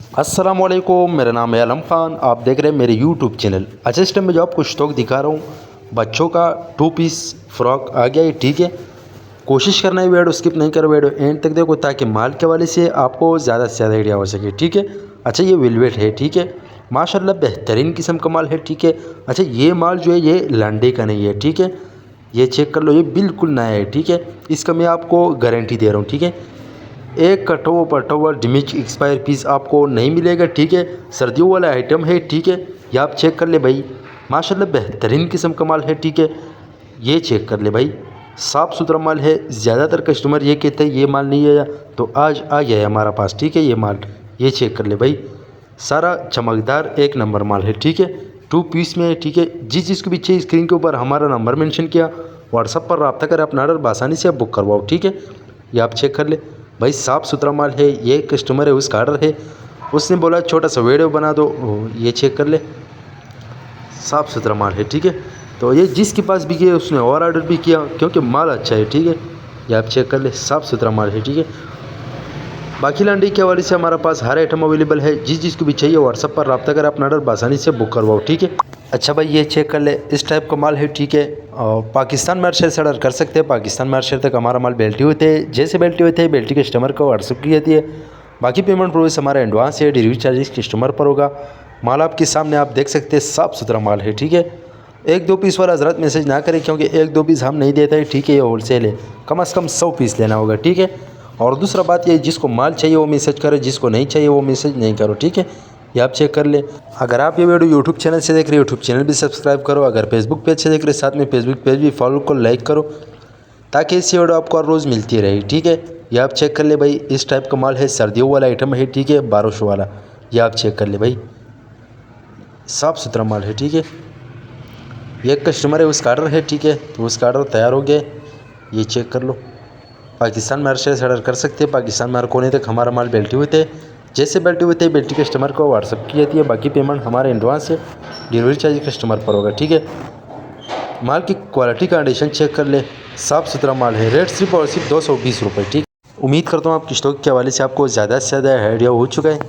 अस्सलामुअलैकुम, मेरा नाम है आलम खान। आप देख रहे हैं मेरे यूट्यूब चैनल। अच्छा, इस टाइम में जो आपको स्टॉक दिखा रहा हूँ बच्चों का 2 पीस फ्रॉक आ गया है। ठीक है, कोशिश करना है वीडियो स्किप नहीं करो, वीडियो एंड तक देखो ताकि माल के वाले से आपको ज़्यादा से ज़्यादा आइडिया हो सके। ठीक है। अच्छा, ये वेलवेट है। ठीक है, माशाल्लाह बेहतरीन किस्म का माल है। ठीक है। अच्छा, ये माल जो है ये लंडे का नहीं है। ठीक है, ये चेक कर लो, ये बिल्कुल नया है। ठीक है, इसका मैं आपको गारंटी दे रहा हूँ। ठीक है, एक कटो पटो डिमिच एक्सपायर पीस आपको नहीं मिलेगा। ठीक है, सर्दियों वाला आइटम है। ठीक है, ये आप चेक कर ले भाई, माशाल्लाह बेहतरीन किस्म का माल है। ठीक है, ये चेक कर ले भाई, साफ़ सुथरा माल है। ज़्यादातर कस्टमर ये कहते हैं ये माल नहीं आया, तो आज आ गया है हमारा पास। ठीक है, ये माल ये चेक कर ले भाई, सारा चमकदार एक नंबर माल है। ठीक है, 2 पीस में है। ठीक है, जिस चीज़ को भी चाहिए स्क्रीन के ऊपर हमारा नंबर मेंशन किया, व्हाट्सअप पर रब्ता करें, अपना ऑर्डर आसानी से आप बुक करवाओ। ठीक है, ये आप चेक कर ले भाई, साफ़ सुथरा माल है। ये कस्टमर है, उसका ऑर्डर है, उसने बोला छोटा सा वीडियो बना दो। ये चेक कर ले, साफ़ सुथरा माल है। ठीक है, तो ये जिसके पास भी गया उसने और ऑर्डर भी किया क्योंकि माल अच्छा है। ठीक है, ये आप चेक कर ले, साफ़ सुथरा माल है। ठीक है, बाकी लंडी के हवाले से हमारे पास हर आइटम अवेलेबल है। जिस चीज़ को भी चाहिए व्हाट्सअप पर रब्ता कर, अपना ऑर्डर आसानी से बुक करवाओ। ठीक है। अच्छा भाई, ये चेक कर ले, इस टाइप का माल है। ठीक है, और पाकिस्तान मार्शल से ऑर्डर कर सकते हैं। पाकिस्तान मार्शल तक हमारा माल बेल्टी होते हैं। जैसे बेल्टी होते हैं बेल्टी कस्टमर को व्हाट्सअप की जाती है। बाकी पेमेंट प्रोसेस हमारा एडवांस है, डिलीवरी चार्जेस कस्टमर पर होगा। माल आपके सामने आप देख सकते हैं, साफ़ सुथरा माल है। ठीक है, 1-2 पीस वाला हजरत मैसेज ना करें क्योंकि 1-2 पीस हम नहीं देते हैं। ठीक है, ये होलसेल है, कम से कम 100 पीस लेना होगा। ठीक है, और दूसरा बात ये, जिसको माल चाहिए वो मैसेज करो, जिसको नहीं चाहिए वो मैसेज नहीं करो। ठीक है, ये आप चेक कर ले। अगर आप ये वीडियो यूट्यूब चैनल से देख रहे हो, यूट्यूब चैनल भी सब्सक्राइब करो। अगर फेसबुक पेज से देख रहे हो, साथ में फेसबुक पेज भी फॉलो को लाइक करो ताकि इससे वीडियो आपको हर रोज़ मिलती रहे। ठीक है, ये आप चेक कर ले भाई, इस टाइप का माल है, सर्दियों वाला आइटम है। ठीक है, 1200 वाला, ये आप चेक कर ले भाई, साफ़ सुथरा माल है। ठीक है, ये एक कस्टमर है, उसका ऑर्डर है। ठीक है, तो उसका ऑर्डर तैयार हो गया, ये चेक कर लो। पाकिस्तान में से ऑर्डर कर सकते हैं। पाकिस्तान में हर कोने तक हमारा माल बेल्टी होते हैं। जैसे बेल्टी होते हैं बेल्टी कस्टमर को व्हाट्सअप की जाती है। बाकी पेमेंट हमारे एडवांस है, डिलीवरी चार्ज कस्टमर पर होगा। ठीक है, माल की क्वालिटी कंडीशन चेक कर ले, साफ़ सुथरा माल है। रेट सिर्फ और सिर्फ 220 रुपये। ठीक, उम्मीद करता हूँ आपकी स्टॉक के हवाले से आपको ज़्यादा से ज़्यादा आइडिया हो चुका है।